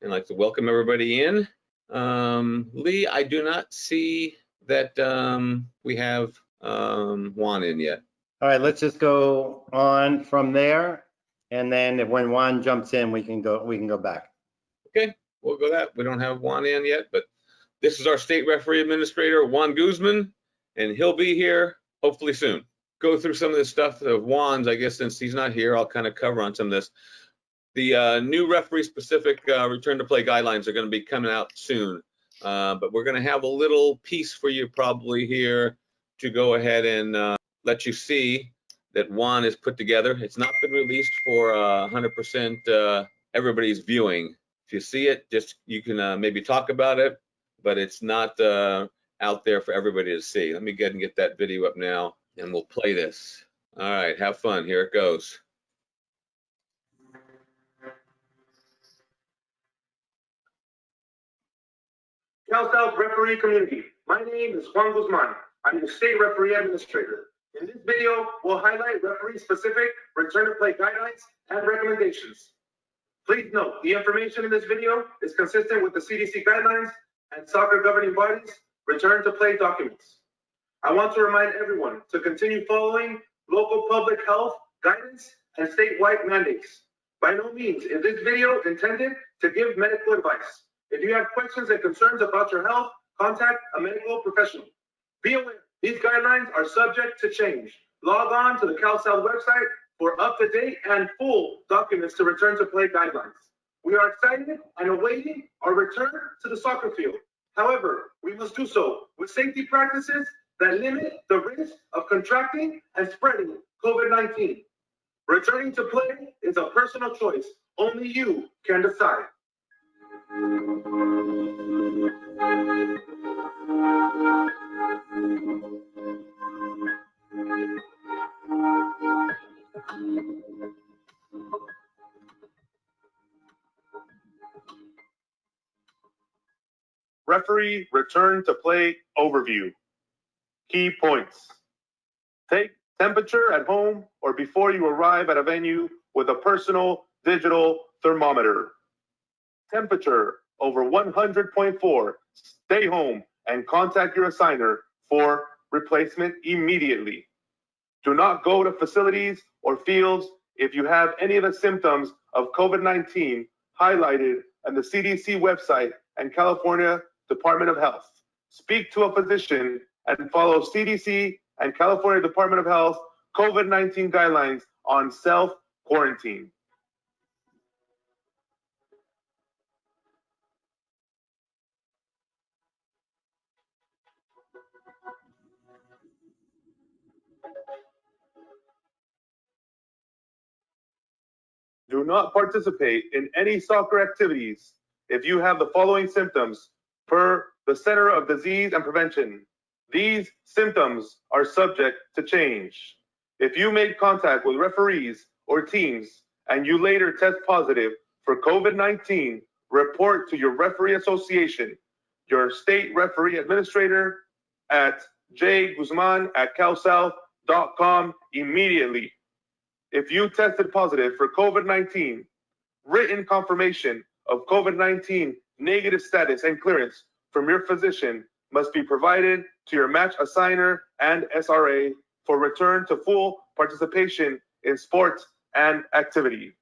and I'd like to welcome everybody in. Lee, I do not see that we have Juan in yet. All right, let's just go on from there, and then when Juan jumps in, we can go back. Okay, we'll go that. We don't have Juan in yet, but this is our state referee administrator, Juan Guzman, and he'll be here hopefully soon. Go through some of this stuff of Juan's, I guess, since he's not here, I'll kind of cover on some of this. The new referee-specific return-to-play guidelines are going to be coming out soon, but we're going to have a little piece for you probably here to go ahead and let you see that Juan is put together. It's not been released for 100% everybody's viewing. If you see it, just you can maybe talk about it, but it's not out there for everybody to see. Let me go ahead and get that video up now, and we'll play this. All right, have fun. Here it goes. Cal South referee community. My name is Juan Guzman. I'm the state referee administrator. In this video, we'll highlight referee-specific return-to-play guidelines and recommendations. Please note, the information in this video is consistent with the CDC guidelines and soccer governing bodies return-to-play documents. I want to remind everyone to continue following local public health guidance and statewide mandates. By no means is this video intended to give medical advice. If you have questions and concerns about your health, contact a medical professional. Be aware, these guidelines are subject to change. Log on to the Cal South website for up-to-date and full documents to return-to-play guidelines. We are excited and awaiting our return to the soccer field. However, we must do so with safety practices that limit the risk of contracting and spreading COVID-19. Returning to play is a personal choice. Only you can decide. Referee return to play overview. Key points. Take temperature at home or before you arrive at a venue with a personal digital thermometer. Temperature over 100.4, stay home and contact your assigner for replacement immediately. Do not go to facilities or fields if you have any of the symptoms of COVID-19 highlighted on the CDC website and California Department of Health. Speak to a physician and follow CDC and California Department of Health COVID-19 guidelines on self-quarantine. Do not participate in any soccer activities if you have the following symptoms per the Center of Disease and Prevention. These symptoms are subject to change. If you made contact with referees or teams and you later test positive for COVID-19, report to your referee association, your state referee administrator at jguzman@calsouth.com immediately. If you tested positive for COVID-19, written confirmation of COVID-19 negative status and clearance from your physician must be provided to your match assigner and SRA for return to full participation in sports and activity.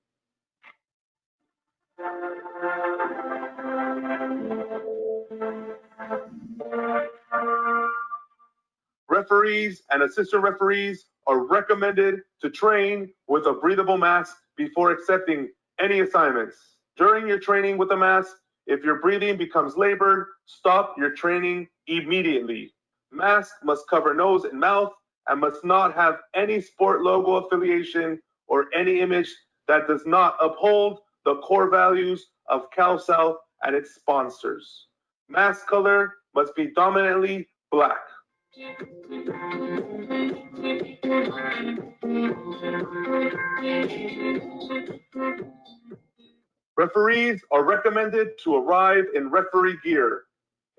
Referees and assistant referees are recommended to train with a breathable mask before accepting any assignments. During your training with a mask, if your breathing becomes labored, stop your training immediately. Mask must cover nose and mouth and must not have any sport logo affiliation or any image that does not uphold the core values of Cal South and its sponsors. Mask color must be dominantly black. Referees are recommended to arrive in referee gear,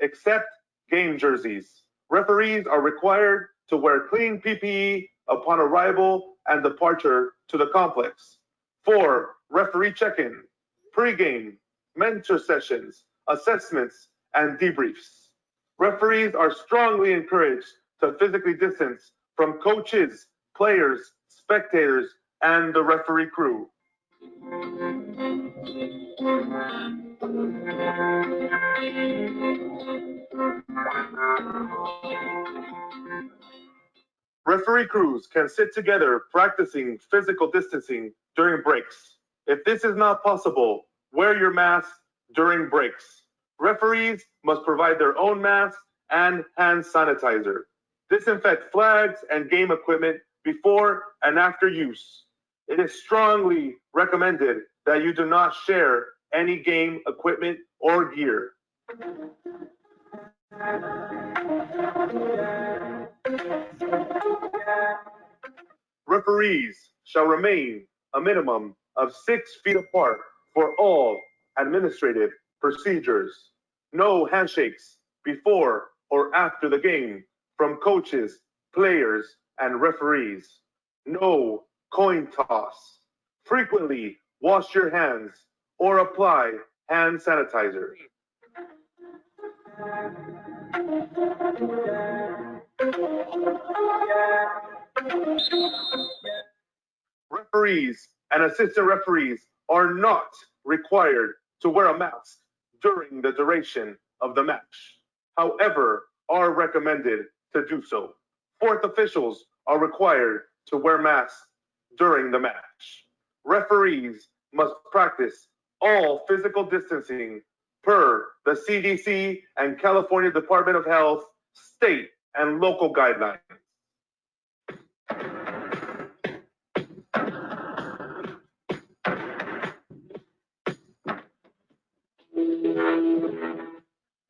except game jerseys. Referees are required to wear clean PPE upon arrival and departure to the complex. 4. Referee check-in. Pre-game, mentor sessions, assessments, and debriefs. Referees are strongly encouraged to physically distance from coaches, players, spectators, and the referee crew. Referee crews can sit together practicing physical distancing during breaks. If this is not possible, wear your mask during breaks. Referees must provide their own mask and hand sanitizer. Disinfect flags and game equipment before and after use. It is strongly recommended that you do not share any game equipment or gear. Referees shall remain a minimum of 6 feet apart for all administrative procedures. No handshakes before or after the game from coaches, players, and referees. No coin toss. Frequently wash your hands or apply hand sanitizer. Referees and assistant referees are not required to wear a mask during the duration of the match. However, are recommended to do so. Fourth officials are required to wear masks during the match. Referees must practice all physical distancing per the CDC and California Department of Health state and local guidelines.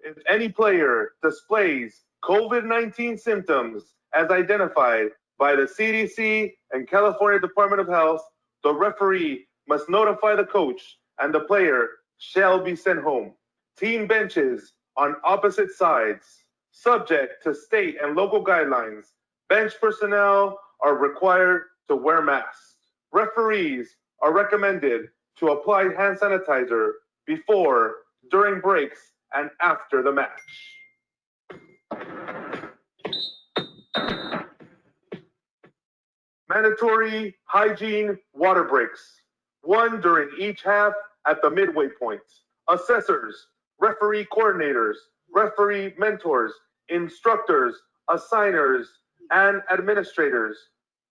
If any player displays COVID-19 symptoms as identified by the CDC and California Department of Health, the referee must notify the coach and the player shall be sent home. Team benches on opposite sides, subject to state and local guidelines. Bench personnel are required to wear masks. Referees are recommended to apply hand sanitizer before, during breaks, and after the match. Mandatory hygiene water breaks, one during each half at the midway point. Assessors, referee coordinators, referee mentors, instructors, assigners, and administrators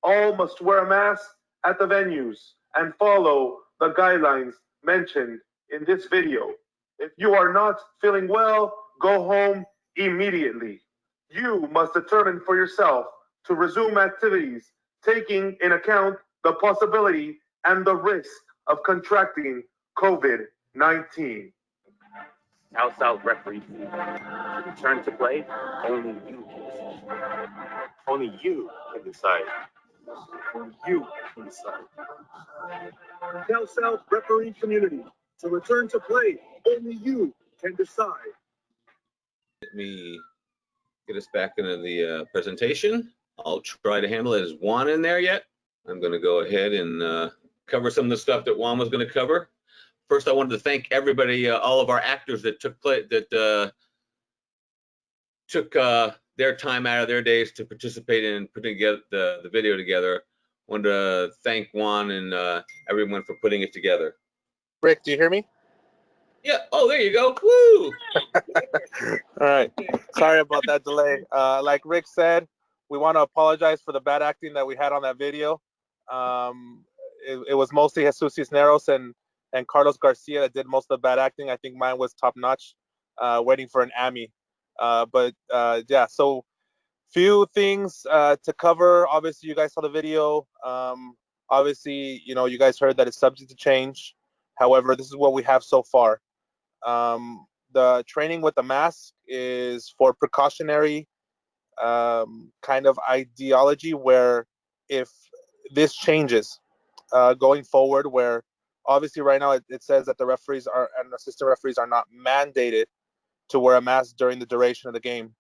all must wear a mask at the venues and follow the guidelines mentioned in this video. If you are not feeling well, go home immediately. You must determine for yourself to resume activities, taking in account the possibility and the risk of contracting COVID-19. South referee. Return to play, only you can decide. Only you can decide. Only you can decide. Tell South referee community to return to play, only you can decide. Let me get us back into the presentation. I'll try to handle it. Is Juan in there yet? I'm going to go ahead and cover some of the stuff that Juan was going to cover. First, I wanted to thank everybody, all of our actors that took their time out of their days to participate in putting together the video together. Wanted to thank Juan and everyone for putting it together. Rick, do you hear me? Yeah. Oh, there you go. Woo! All right. Sorry about that delay. Like Rick said, we want to apologize for the bad acting that we had on that video. It was mostly Jesus Cisneros and Carlos Garcia that did most of the bad acting. I think mine was top notch, waiting for an Emmy. Yeah, so few things to cover. Obviously, you guys saw the video. Obviously, you guys heard that it's subject to change. However, this is what we have so far. The training with the mask is for precautionary kind of ideology, where if this changes going forward, where obviously right now it says that the referees and assistant referees are not mandated to wear a mask during the duration of the game.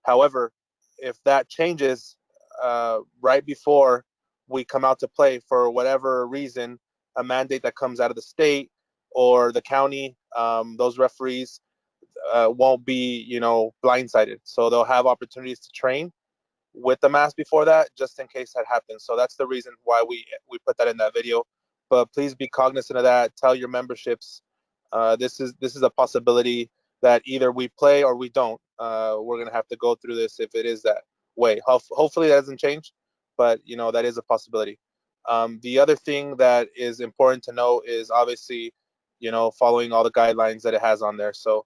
However, if that changes right before we come out to play for whatever reason, a mandate that comes out of the state or the county those referees won't be, blindsided. So they'll have opportunities to train with the mask before that, just in case that happens. So that's the reason why we put that in that video. But please be cognizant of that. Tell your memberships this is a possibility that either we play or we don't. We're gonna have to go through this if it is that way. Hopefully that doesn't change, but that is a possibility. The other thing that is important to know is obviously, following all the guidelines that it has on there. So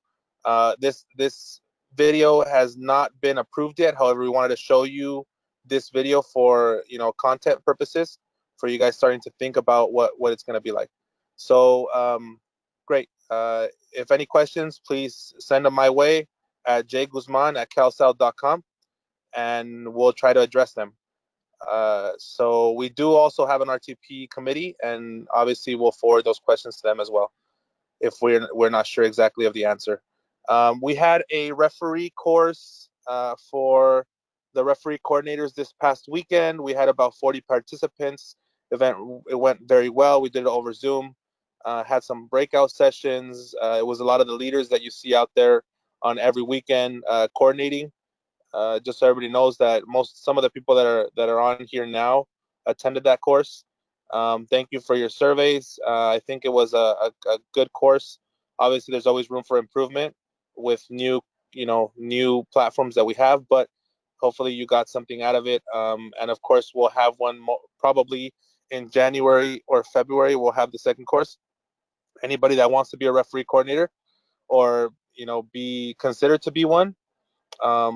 this video has not been approved yet. However, we wanted to show you this video for content purposes, for you guys starting to think about what it's going to be like. So great. If any questions, please send them my way at jguzman@calsouth.com, and we'll try to address them. So we do also have an RTP committee, and obviously we'll forward those questions to them as well if we're not sure exactly of the answer. We had a referee course for the referee coordinators this past weekend. We had about 40 participants. It went very well. We did it over Zoom. Had some breakout sessions. It was a lot of the leaders that you see out there on every weekend coordinating. Just so everybody knows that some of the people that are on here now attended that course. Thank you for your surveys. I think it was a good course. Obviously, there's always room for improvement with new platforms that we have, but hopefully you got something out of it. And of course, we'll have one probably in January or February. We'll have the second course. Anybody that wants to be a referee coordinator or be considered to be one,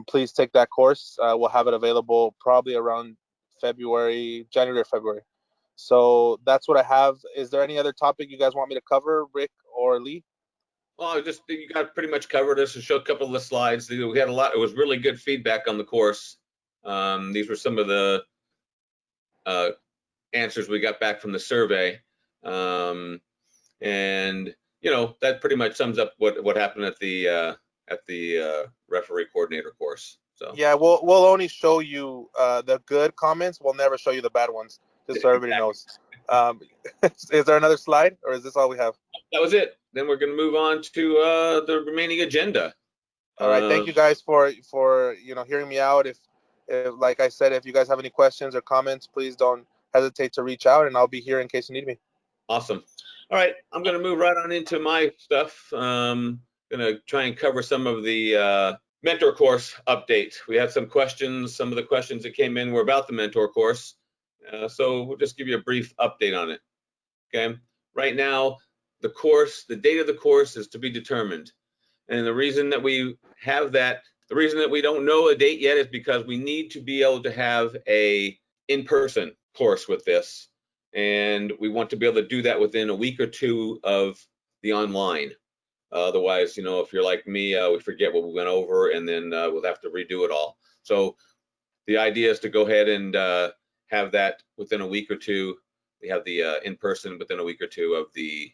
please take that course. We'll have it available probably around January or February. So that's what I have. Is there any other topic you guys want me to cover, Rick or Lee? Well, you got pretty much covered this and show a couple of the slides. We had a lot. It was really good feedback on the course. These were some of the answers we got back from the survey. And that pretty much sums up what happened at the referee coordinator course. So yeah, we'll only show you the good comments. We'll never show you the bad ones, just so everybody knows. Is there another slide, or is this all we have? That was it. Then we're going to move on to the remaining agenda. All right. Thank you guys for hearing me out. If like I said, if you guys have any questions or comments, please don't hesitate to reach out, and I'll be here in case you need me. Awesome. All right, I'm going to move right on into my stuff. Going to try and cover some of the mentor course update. We had some questions. Some of the questions that came in were about the mentor course. So we'll just give you a brief update on it. Okay. Right now, the date of the course is to be determined. And the reason that we have that, the reason that we don't know a date yet is because we need to be able to have a in-person course with this. And we want to be able to do that within a week or two of the online. Otherwise, if you're like me, we forget what we went over, and then we'll have to redo it all. So the idea is to go ahead and have that within a week or two. We have the in-person within a week or two of the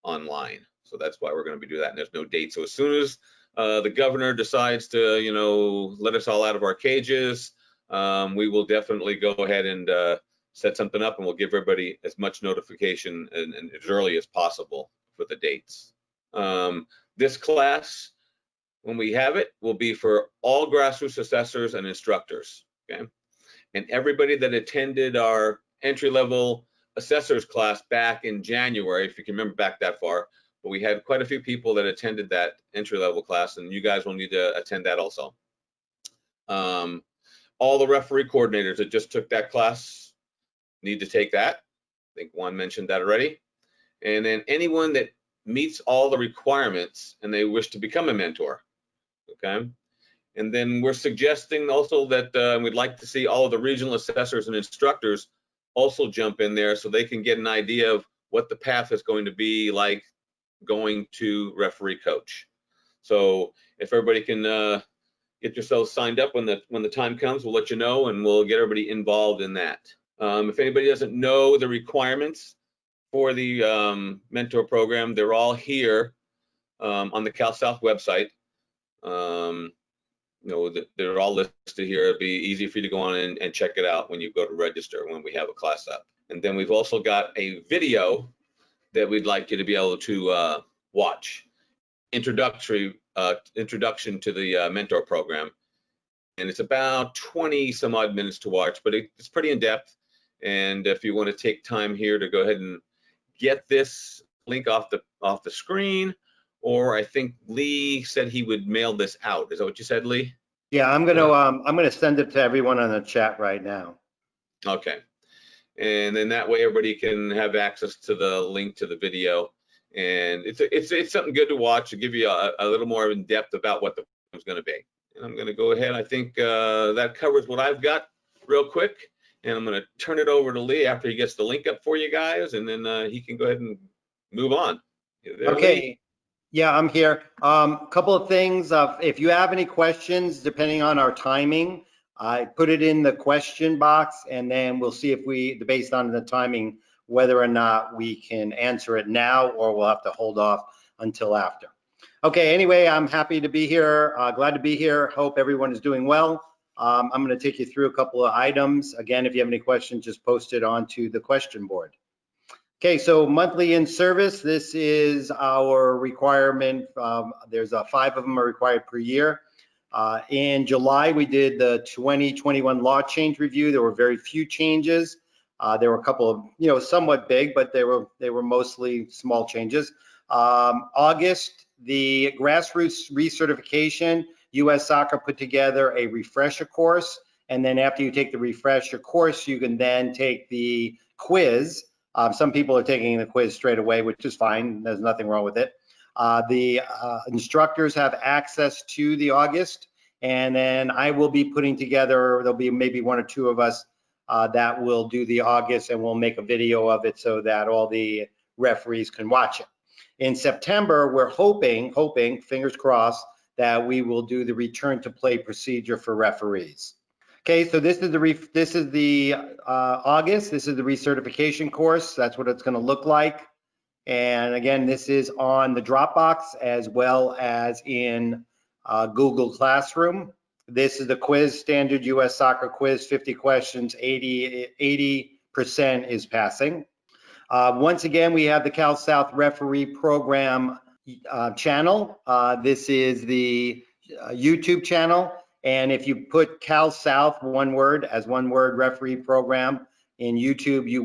online. So that's why we're going to be doing that. And there's no date. So as soon as the governor decides to, let us all out of our cages, we will definitely go ahead and set something up, and we'll give everybody as much notification and as early as possible for the dates. This class, when we have it, will be for all grassroots assessors and instructors. Okay, and everybody that attended our entry-level assessors class back in January, if you can remember back that far, but we had quite a few people that attended that entry-level class, and you guys will need to attend that also. All the referee coordinators that just took that class need to take that. I think Juan mentioned that already. And then anyone that meets all the requirements and they wish to become a mentor, okay? And then we're suggesting also that we'd like to see all of the regional assessors and instructors also jump in there so they can get an idea of what the path is going to be like going to referee coach. So if everybody can get yourselves signed up when the time comes, we'll let you know, and we'll get everybody involved in that. If anybody doesn't know the requirements for the mentor program, they're all here on the CalSouth website. They're all listed here. It'll be easy for you to go on and check it out when you go to register when we have a class up. And then we've also got a video that we'd like you to be able to watch. Introduction to the mentor program. And it's about 20 some odd minutes to watch, but it's pretty in depth. And if you want to take time here to go ahead and get this link off the screen, or I think Lee said he would mail this out. Is that what you said, Lee? Yeah, I'm gonna send it to everyone on the chat right now. Okay. And then that way everybody can have access to the link to the video. And it's something good to watch to give you a little more in depth about what the is going to be. And I'm going to go ahead. I think that covers what I've got real quick. And I'm going to turn it over to Lee after he gets the link up for you guys, and then he can go ahead and move on. Okay. Lee? Yeah, I'm here. Couple of things. If you have any questions, depending on our timing, I put it in the question box, and then we'll see if based on the timing, whether or not we can answer it now, or we'll have to hold off until after. Okay, anyway, I'm happy to be here. Glad to be here. Hope everyone is doing well. I'm going to take you through a couple of items. Again, if you have any questions, just post it onto the question board. Okay, so monthly in service, this is our requirement. There's 5 of them are required per year. In July, we did the 2021 law change review. There were very few changes. There were a couple of, somewhat big, but they were mostly small changes. August, the grassroots recertification, US Soccer put together a refresher course. And then after you take the refresher course, you can then take the quiz. Some people are taking the quiz straight away, which is fine. There's nothing wrong with it. The instructors have access to the August, and then I will be putting together, there'll be maybe 1 or 2 of us that will do the August, and we'll make a video of it so that all the referees can watch it. In September, we're hoping, fingers crossed, that we will do the return to play procedure for referees. Okay, so this is the August. This is the recertification course. That's what it's going to look like. And again, this is on the Dropbox as well as in Google Classroom. This is the quiz, standard US Soccer quiz, 50 questions, 80% is passing. Once again, we have the Cal South Referee Program channel. This is the YouTube channel. And if you put Cal South, one word, as one word, referee program in YouTube, you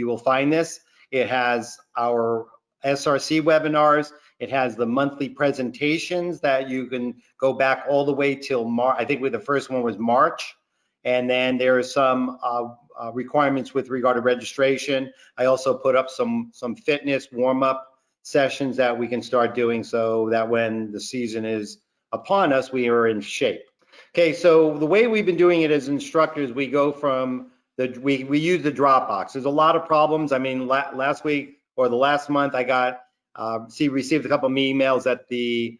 will find this. It has our SRC webinars. It has the monthly presentations that you can go back all the way till March. I think the first one was March. And then there are some requirements with regard to registration. I also put up some fitness warm-up sessions that we can start doing so that when the season is upon us, we are in shape. Okay, so the way we've been doing it as instructors, we go from we use the Dropbox. There's a lot of problems. I mean, last week or the last month, I got received a couple of emails that the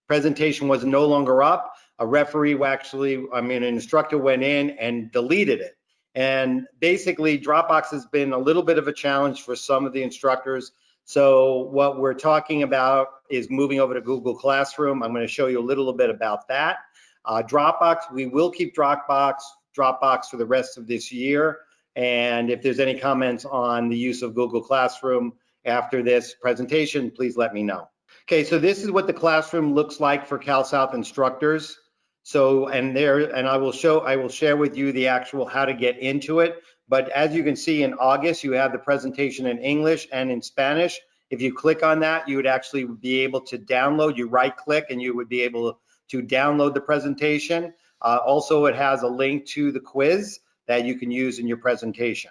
presentation was no longer up. A referee an instructor went in and deleted it. And basically, Dropbox has been a little bit of a challenge for some of the instructors. So what we're talking about is moving over to Google Classroom. I'm going to show you a little bit about that. Dropbox, we will keep Dropbox for the rest of this year. And if there's any comments on the use of Google Classroom after this presentation, please let me know. Okay, so this is what the classroom looks like for Cal South instructors. So, and I will share with you the actual how to get into it. But as you can see in August, you have the presentation in English and in Spanish. If you click on that, you would actually be able to download. You right click and you would be able to download the presentation. Also, it has a link to the quiz that you can use in your presentation.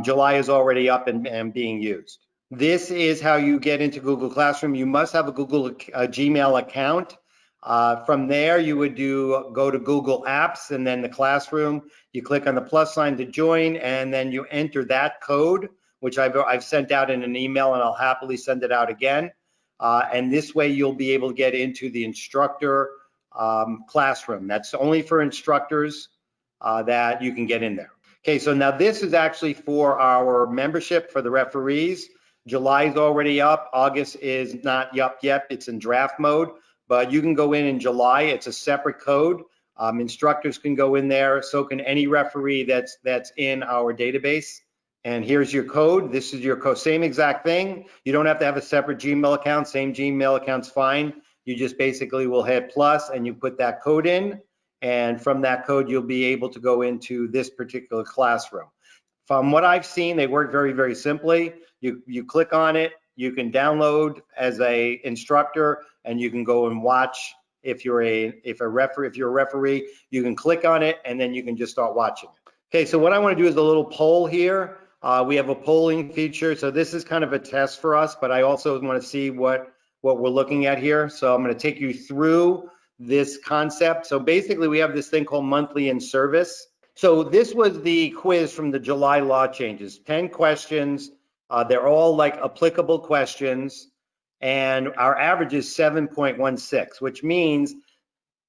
July is already up and being used. This is how you get into Google Classroom. You must have a Gmail account. From there, you would go to Google Apps and then the Classroom. You click on the plus sign to join, and then you enter that code, which I've sent out in an email, and I'll happily send it out again. And this way, you'll be able to get into the instructor classroom. That's only for instructors that you can get in there. Okay, so now this is actually for our membership for the referees. July is already up. August is not up yet. It's in draft mode. But you can go in July. It's a separate code. Instructors can go in there. So can any referee that's in our database. And here's your code. This is your code, same exact thing. You don't have to have a separate Gmail account. Same Gmail account's fine. You just basically will hit plus and you put that code in. And from that code, you'll be able to go into this particular classroom. From what I've seen, they work very, very simply. You click on it, you can download as a instructor, and you can go and watch. If you're a referee, you can click on it and then you can just start watching it. Okay, so what I want to do is a little poll here. We have a polling feature, so this is kind of a test for us, but I also want to see what we're looking at here. So I'm going to take you through this concept. So basically, we have this thing called monthly in service. So this was the quiz from the July law changes. 10 questions. They're all like applicable questions, and our average is 7.16, which means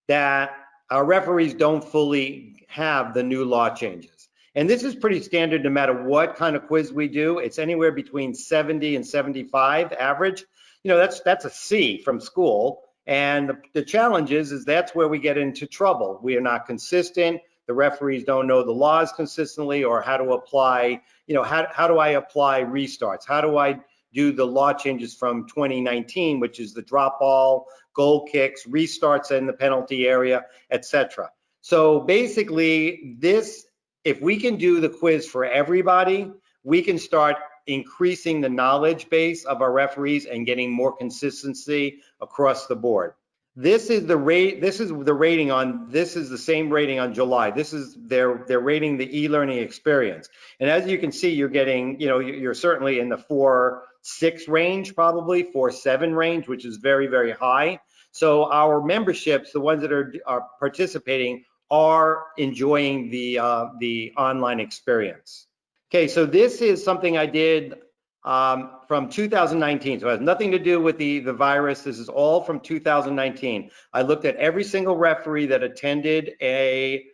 that our referees don't fully have the new law changes. And this is pretty standard no matter what kind of quiz we do. It's anywhere between 70 and 75 average. You know, that's a C from school. And the challenge is that's where we get into trouble. We are not consistent. The referees don't know the laws consistently, or how to apply, you know, how do I apply restarts? How do I do the law changes from 2019, which is the drop ball, goal kicks, restarts in the penalty area, etc. So basically this, if we can do the quiz for everybody, we can start increasing the knowledge base of our referees and getting more consistency across the board. This is the rating on, this is the same rating on July. This is they're rating the e-learning experience. And as you can see, you're getting, you know, you're certainly in the 4.6 range, probably 4.7 range, which is very, very high. So our memberships, the ones that are participating, are enjoying the online experience. Okay, so this is something I did from 2019, so it has nothing to do with the virus. This is all from 2019. I looked at every single referee that attended a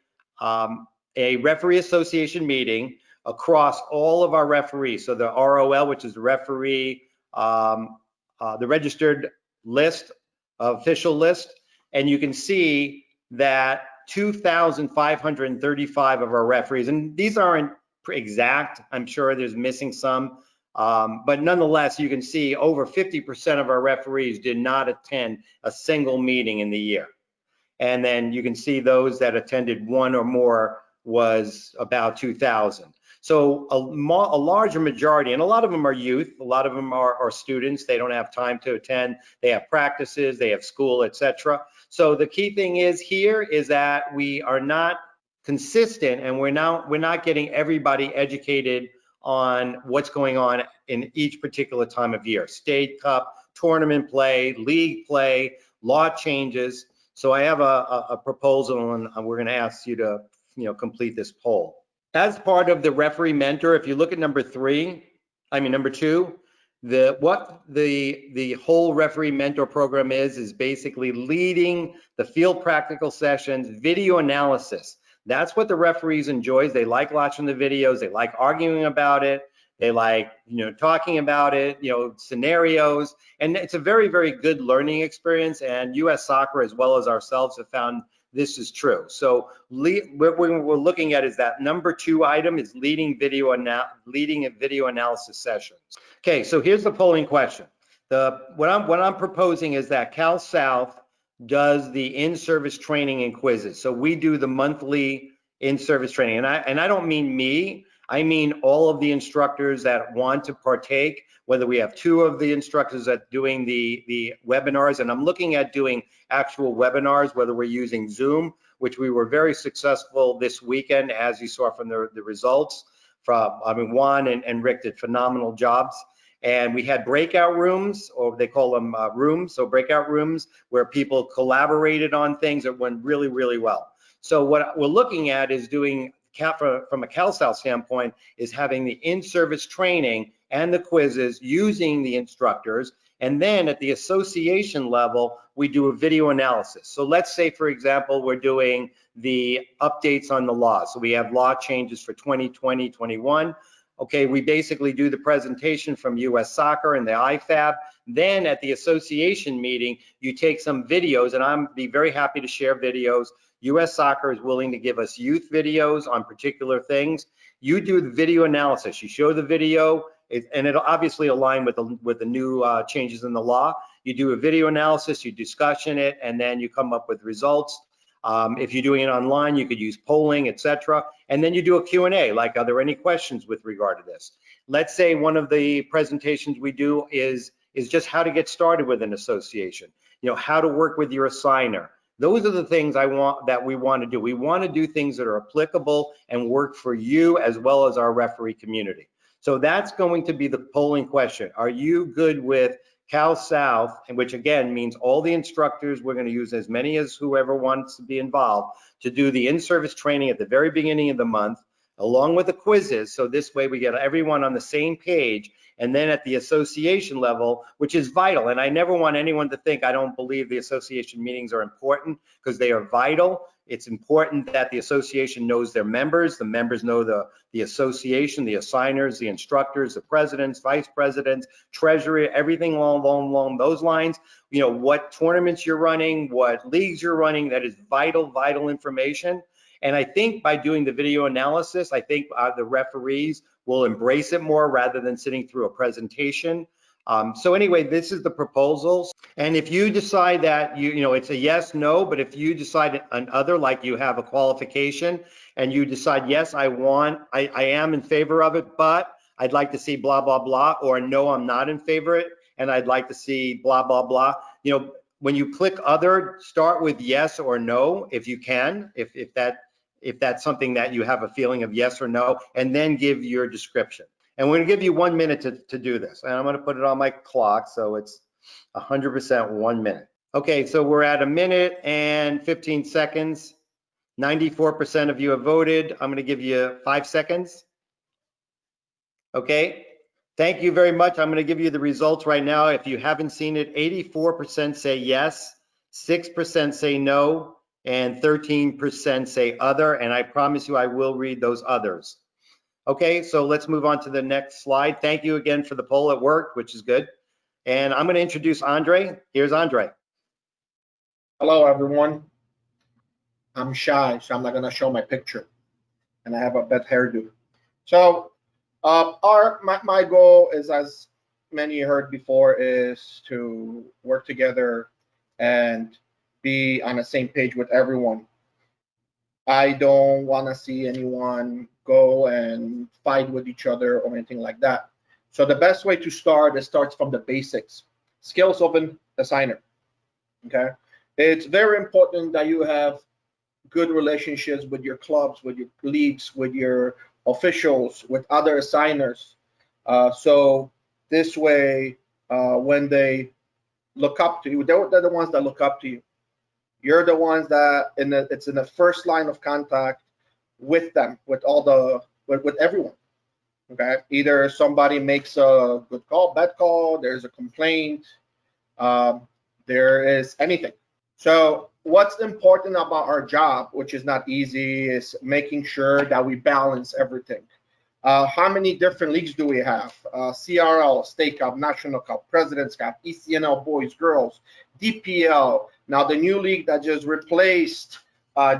referee association meeting across all of our referees. So the ROL, which is the referee, the registered list, official list, and you can see that 2,535 of our referees, and these aren't exact, I'm sure there's missing some, but nonetheless, you can see over 50% of our referees did not attend a single meeting in the year. And then you can see those that attended one or more was about 2,000. So a larger majority, and a lot of them are youth, a lot of them are students, they don't have time to attend, they have practices, they have school, etc. So the key thing is here is that we are not consistent, and we're not getting everybody educated on what's going on in each particular time of year. State Cup, tournament play, league play, law changes. So I have a proposal, and we're going to ask you to, you know, complete this poll. As part of the referee mentor, if you look at number 2, what the whole referee mentor program is basically leading the field practical sessions, video analysis. That's what the referees enjoy. They like watching the videos. They like arguing about it. They like, you know, talking about it, you know, scenarios. And it's a very, very good learning experience. And US Soccer, as well as ourselves, have found this is true. So what we're looking at is that number 2 item is leading a video analysis sessions. Okay, so here's the polling question. What I'm proposing is that Cal South does the in-service training and quizzes. So we do the monthly in-service training, and I don't mean me. I mean all of the instructors that want to partake, whether we have 2 of the instructors that doing the webinars, and I'm looking at doing actual webinars, whether we're using Zoom, which we were very successful this weekend, as you saw from the results. Juan and Rick did phenomenal jobs. And we had breakout rooms, or they call them rooms, so breakout rooms where people collaborated on things that went really, really well. So what we're looking at is doing, from a Cal South standpoint, is having the in-service training and the quizzes using the instructors. And then at the association level, we do a video analysis. So let's say, for example, we're doing the updates on the law. So we have law changes for 2020, 21. Okay, we basically do the presentation from US Soccer and the IFAB. Then at the association meeting, you take some videos, and I'm be very happy to share videos US Soccer is willing to give us youth videos on particular things. You do the video analysis. You show the video, and it'll obviously align with the new changes in the law. You do a video analysis, you discussion it, and then you come up with results. If you're doing it online, you could use polling, etc. And then you do a Q&A, like, are there any questions with regard to this? Let's say one of the presentations we do is just how to get started with an association, how to work with your assigner. Those are the things we want to do. We want to do things that are applicable and work for you as well as our referee community. So that's going to be the polling question. Are you good with Cal South, and which again means all the instructors, we're going to use as many as whoever wants to be involved to do the in-service training at the very beginning of the month, along with the quizzes. So this way we get everyone on the same page. And then at the association level, which is vital, and I never want anyone to think I don't believe the association meetings are important, because they are vital. It's important that the association knows their members, the members know the association, the assigners, the instructors, the presidents, vice presidents, treasury, everything along those lines. What tournaments you're running, what leagues you're running, that is vital information. And I think by doing the video analysis, I think the referees will embrace it more rather than sitting through a presentation. So anyway, this is the proposals. And if you decide that it's a yes, no, but if you decide another, like you have a qualification and you decide, yes, I am in favor of it, but I'd like to see blah, blah, blah, or no, I'm not in favor of it, and I'd like to see blah, blah, blah. When you click other, start with yes or no, if you can, if that's something that you have a feeling of yes or no, and then give your description. And we're gonna give you 1 minute to do this. And I'm gonna put it on my clock, so it's 100% 1 minute. Okay, so we're at 1 minute and 15 seconds. 94% of you have voted. I'm gonna give you 5 seconds. Okay, thank you very much. I'm gonna give you the results right now. If you haven't seen it, 84% say yes, 6% say no, and 13% say other, and I promise you I will read those others. Okay, so let's move on to the next slide. Thank you again for the poll. It worked, which is good. And I'm going to introduce Andre. Here's Andre. Hello, everyone. I'm shy, so I'm not going to show my picture. And I have a bad hairdo. So my goal is, as many heard before, is to work together and be on the same page with everyone. I don't want to see anyone go and fight with each other or anything like that. So the best way to start starts from the basics. Skills of an assigner. Okay, it's very important that you have good relationships with your clubs, with your leagues, with your officials, with other assigners. So this way, when they look up to you, they're the ones that look up to you. You're the ones that it's in the first line of contact with them, with everyone. Okay, either somebody makes a good call, bad call, there's a complaint, there is anything. So what's important about our job, which is not easy, is making sure that we balance everything. How many different leagues do we have? CRL, State Cup, National Cup, President's Cup, ECNL, boys, girls, DPL. Now the new league that just replaced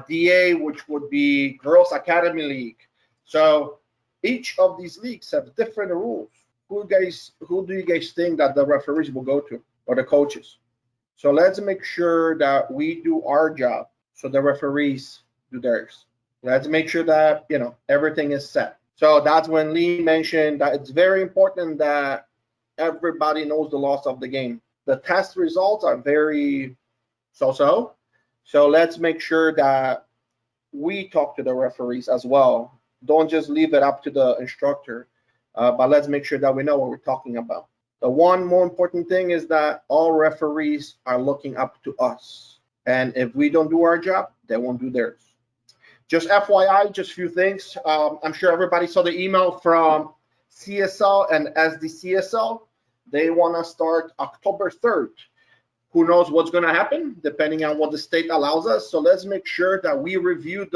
DA, which would be Girls Academy League. So each of these leagues have different rules. Who do you guys think that the referees will go to, or the coaches? So let's make sure that we do our job so the referees do theirs. Let's make sure that everything is set. So that's when Lee mentioned that it's very important that everybody knows the laws of the game. The test results are very so-so. So let's make sure that we talk to the referees as well. Don't just leave it up to the instructor, but let's make sure that we know what we're talking about. The one more important thing is that all referees are looking up to us. And if we don't do our job, they won't do theirs. Just FYI, just a few things. I'm sure everybody saw the email from CSL and SDCSL. They want to start October 3rd. Who knows what's going to happen, depending on what the state allows us. So let's make sure that we review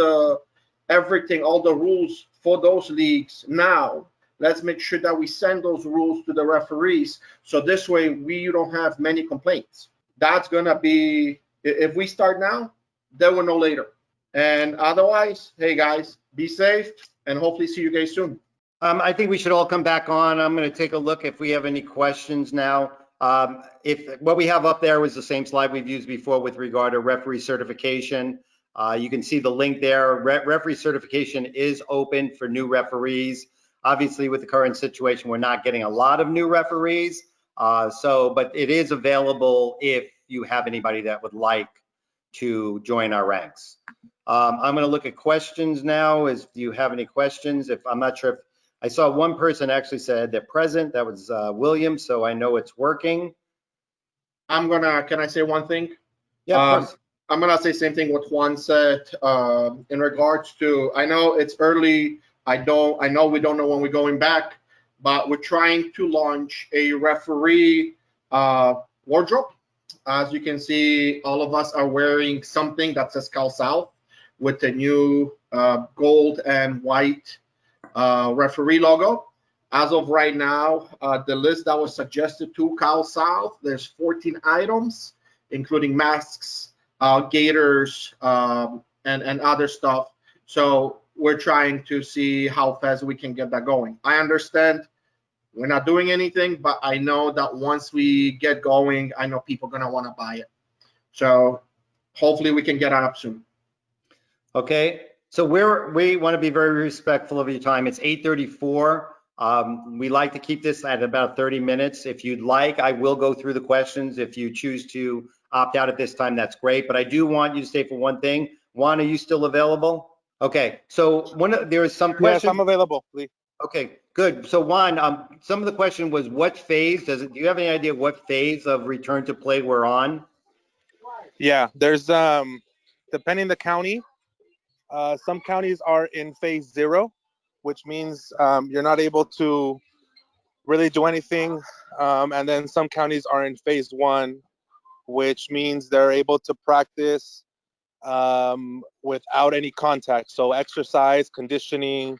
everything, all the rules for those leagues now. Let's make sure that we send those rules to the referees. So this way we don't have many complaints. That's going to be, if we start now, they will know later. And otherwise, hey guys, be safe and hopefully see you guys soon. I think we should all come back on. I'm going to take a look if we have any questions now. If what we have up there was the same slide we've used before with regard to referee certification. You can see the link there. Referee certification is open for new referees. Obviously, with the current situation, we're not getting a lot of new referees. But it is available if you have anybody that would like to join our ranks. I'm going to look at questions now. Do you have any questions? I'm not sure if I saw one person actually said they're present. That was William, so I know it's working. Can I say one thing? Yeah, of course. I'm gonna say same thing what Juan said in regards to, I know it's early. I know we don't know when we're going back, but we're trying to launch a referee wardrobe. As you can see, all of us are wearing something that says Cal South with the new gold and white referee logo. As of right now, the list that was suggested to Cal South, there's 14 items, including masks, gaiters, and other stuff. So we're trying to see how fast we can get that going. I understand we're not doing anything, but I know that once we get going, I know people are gonna want to buy it. So hopefully we can get it up soon. Okay, so we want to be very respectful of your time. It's 8:34. We like to keep this at about 30 minutes. If you'd like, I will go through the questions. If you choose to opt out at this time, that's great. But I do want you to stay for one thing. Juan, are you still available? Okay, so there is some questions. Yes, I'm available, Lee. Okay, good. So Juan, some of the question was what phase do you have any idea what phase of return to play we're on? Yeah, there's depending the county, some counties are in phase 0, which means you're not able to really do anything, and then some counties are in phase 1, which means they're able to practice without any contact, so exercise, conditioning,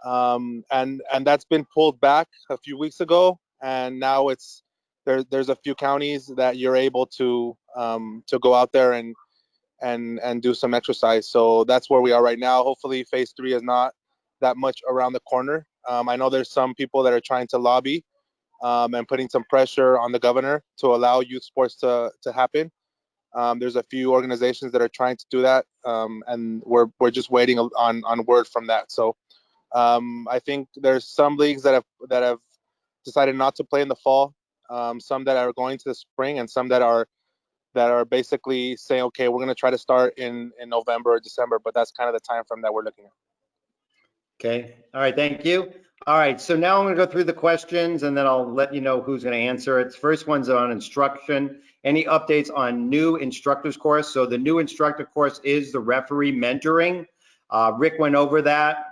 and that's been pulled back a few weeks ago, and now there's a few counties that you're able to go out there and do some exercise. So that's where we are right now. Hopefully phase 3 is not that much around the corner. I know there's some people that are trying to lobby and putting some pressure on the governor to allow youth sports to happen. There's a few organizations that are trying to do that, and we're just waiting on word from that. So I think there's some leagues that have decided not to play in the fall, some that are going to the spring, and some that are basically saying, okay, we're going to try to start in November or December, but that's kind of the time frame that we're looking at. Okay, all right, thank you. All right, so now I'm going to go through the questions and then I'll let you know who's going to answer it. First one's on instruction. Any updates on new instructors course? So the new instructor course is the referee mentoring. Rick went over that.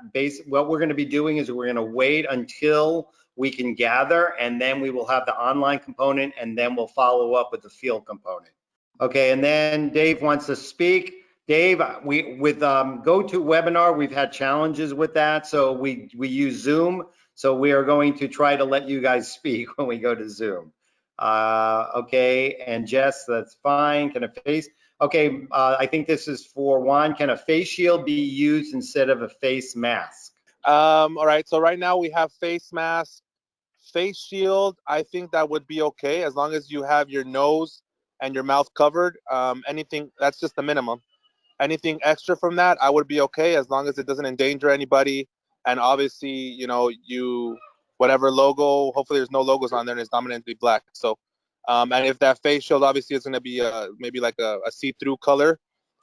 What we're going to be doing is we're going to wait until we can gather, and then we will have the online component, and then we'll follow up with the field component. Okay, and then Dave wants to speak. Dave, with GoToWebinar, we've had challenges with that, so we use Zoom. So we are going to try to let you guys speak when we go to Zoom. Okay, and Jess, that's fine. Can a face? Okay, I think this is for Juan. Can a face shield be used instead of a face mask? All right, so right now we have face mask, face shield. I think that would be okay as long as you have your nose and your mouth covered. Anything, that's just the minimum. Anything extra from that, I would be okay as long as it doesn't endanger anybody. And obviously, you know, whatever logo, hopefully there's no logos on there and it's dominantly black. So, and if that face shield obviously is going to be maybe like a see-through color,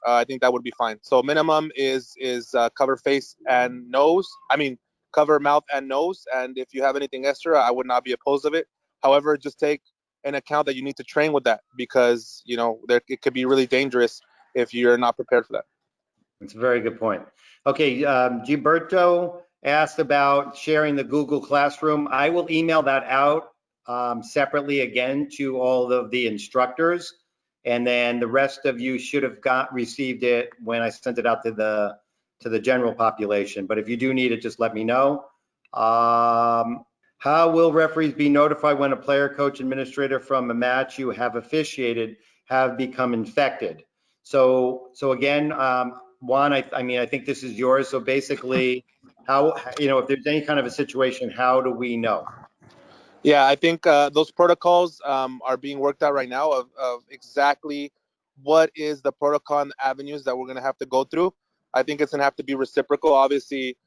I think that would be fine. So minimum is cover face and nose. I mean, cover mouth and nose. And if you have anything extra, I would not be opposed of it. However, just take in account that you need to train with that because, you know, it could be really dangerous if you're not prepared for that. That's a very good point. Okay, Gilberto asked about sharing the Google Classroom. I will email that out separately again to all of the instructors, and then the rest of you should have received it when I sent it out to the general population. But if you do need it, just let me know. How will referees be notified when a player, coach, administrator from a match you have officiated have become infected? So again, Juan, I mean, I think this is yours. So basically, how, if there's any kind of a situation, how do we know? Yeah, I think those protocols are being worked out right now of exactly what is the protocol and avenues that we're going to have to go through. I think it's going to have to be reciprocal. Obviously,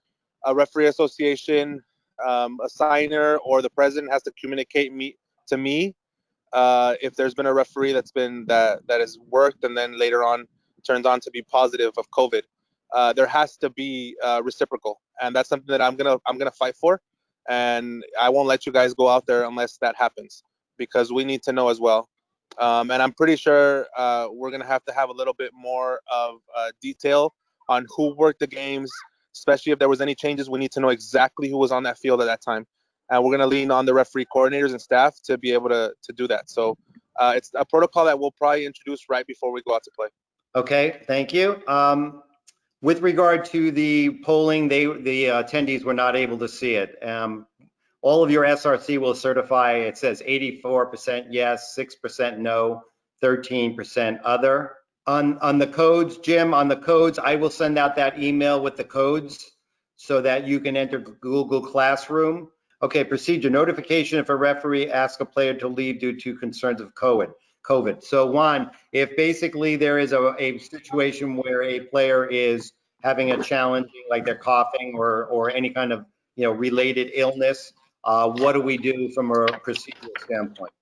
a referee association, a signer, or the president has to communicate to me if there's been a referee that has worked and then later on turns on to be positive of COVID. There has to be reciprocal, and that's something that I'm gonna fight for. And I won't let you guys go out there unless that happens, because we need to know as well. And I'm pretty sure we're gonna have to have a little bit more of detail on who worked the games, especially if there was any changes. We need to know exactly who was on that field at that time, and we're gonna lean on the referee coordinators and staff to be able to do that. So it's a protocol that we'll probably introduce right before we go out to play. Okay, thank you. With regard to the polling, the attendees were not able to see it. All of your SRC will certify, it says 84% yes, 6% no, 13% other. On the codes, Jim, on the codes, I will send out that email with the codes so that you can enter Google Classroom. Okay, procedure, notification if a referee asks a player to leave due to concerns of COVID. So Juan, if basically there is a situation where a player is having a challenging, like they're coughing or any kind of related illness, what do we do from a procedural standpoint?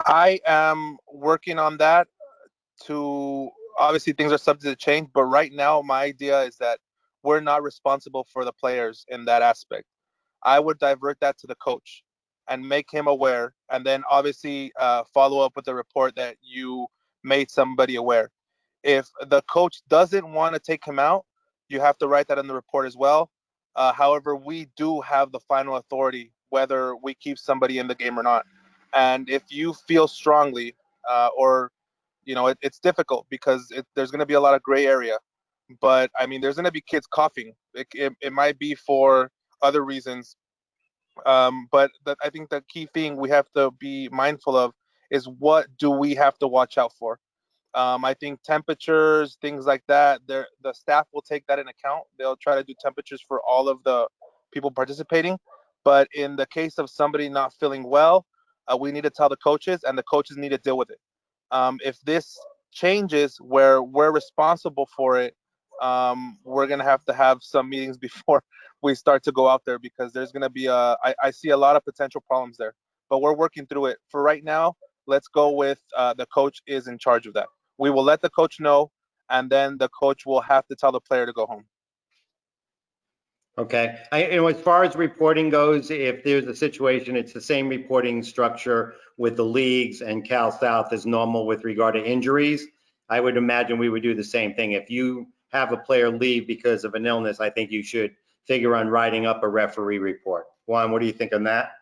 I am working on that. To obviously things are subject to change, but right now my idea is that we're not responsible for the players in that aspect. I would divert that to the coach and make him aware, and then obviously follow up with the report that you made somebody aware. If the coach doesn't want to take him out, you have to write that in the report as well. However, we do have the final authority whether we keep somebody in the game or not. And if you feel strongly, or it's difficult because there's going to be a lot of gray area. But I mean, there's going to be kids coughing. It might be for other reasons. But I think the key thing we have to be mindful of is what do we have to watch out for. I think temperatures, things like that, the staff will take that in account. They'll try to do temperatures for all of the people participating. But in the case of somebody not feeling well, we need to tell the coaches, and the coaches need to deal with it. If this changes where we're responsible for it, we're going to have some meetings before we start to go out there, because there's going to be I see a lot of potential problems there, but we're working through it. For right now, let's go with the coach is in charge of that. We will let the coach know, and then the coach will have to tell the player to go home. Okay. As far as reporting goes, if there's a situation, it's the same reporting structure with the leagues and Cal South as normal with regard to injuries. I would imagine we would do the same thing. If you have a player leave because of an illness, I think you should figure on writing up a referee report. Juan, what do you think on that?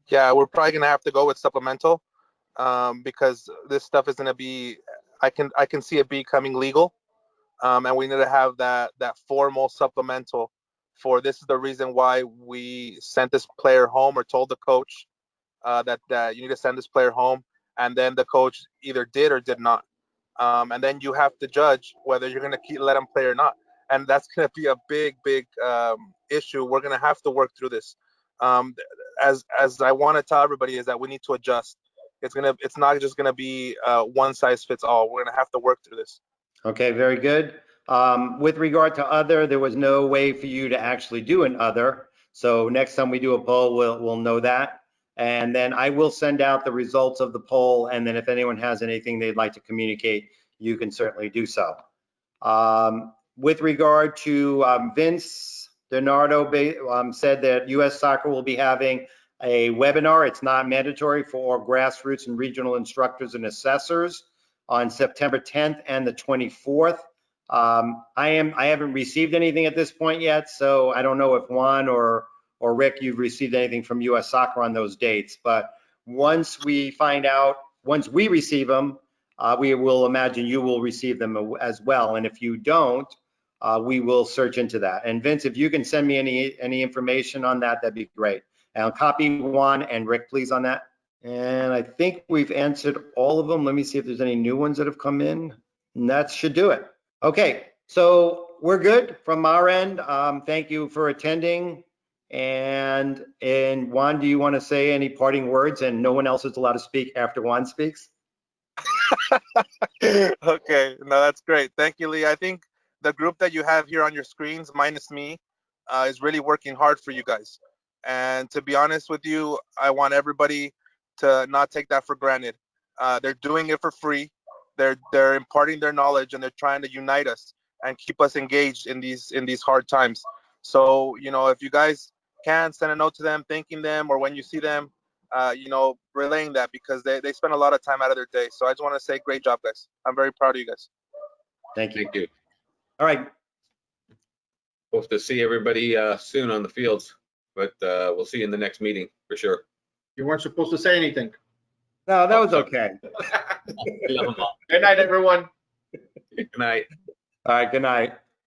Yeah, we're probably going to have to go with supplemental, because this stuff is going to be, I can see it becoming legal. And we need to have that formal supplemental for this is the reason why we sent this player home, or told the coach that you need to send this player home, and then the coach either did or did not. And then you have to judge whether you're going to let him play or not. And that's going to be a big issue. We're going to have to work through this. As I want to tell everybody is that we need to adjust. It's not just going to be one size fits all. We're going to have to work through this. Okay, very good. With regard to other, there was no way for you to actually do an other. So next time we do a poll, we'll know that. And then I will send out the results of the poll. And then if anyone has anything they'd like to communicate, you can certainly do so. With regard to Vince DiNardo said that US Soccer will be having a webinar. It's not mandatory for grassroots and regional instructors and assessors on September 10th and the 24th. I haven't received anything at this point yet, so I don't know if Juan or Rick, you've received anything from US Soccer on those dates. But once we receive them, we will imagine you will receive them as well. And if you don't, we will search into that. And Vince, if you can send me any information on that, that'd be great. And I'll copy Juan and Rick, please, on that. And I think we've answered all of them. Let me see if there's any new ones that have come in. And that should do it. Okay, So we're good from our end. Thank you for attending. And Juan, do you want to say any parting words? And no one else is allowed to speak after Juan speaks? Okay, no, that's great. Thank you, Lee. I think the group that you have here on your screens, minus me, is really working hard for you guys. And to be honest with you, I want everybody to not take that for granted. They're doing it for free. They're imparting their knowledge and they're trying to unite us and keep us engaged in these hard times. So, you know, if you guys can send a note to them, thanking them, or when you see them, you know, relaying that because they spend a lot of time out of their day. So I just want to say, great job, guys. I'm very proud of you guys. Thank you. Thank you. All right. Hope to see everybody soon on the fields, but we'll see you in the next meeting for sure. You weren't supposed to say anything. No, that was okay. I love them all. Good night, everyone. Good night. All right, good night.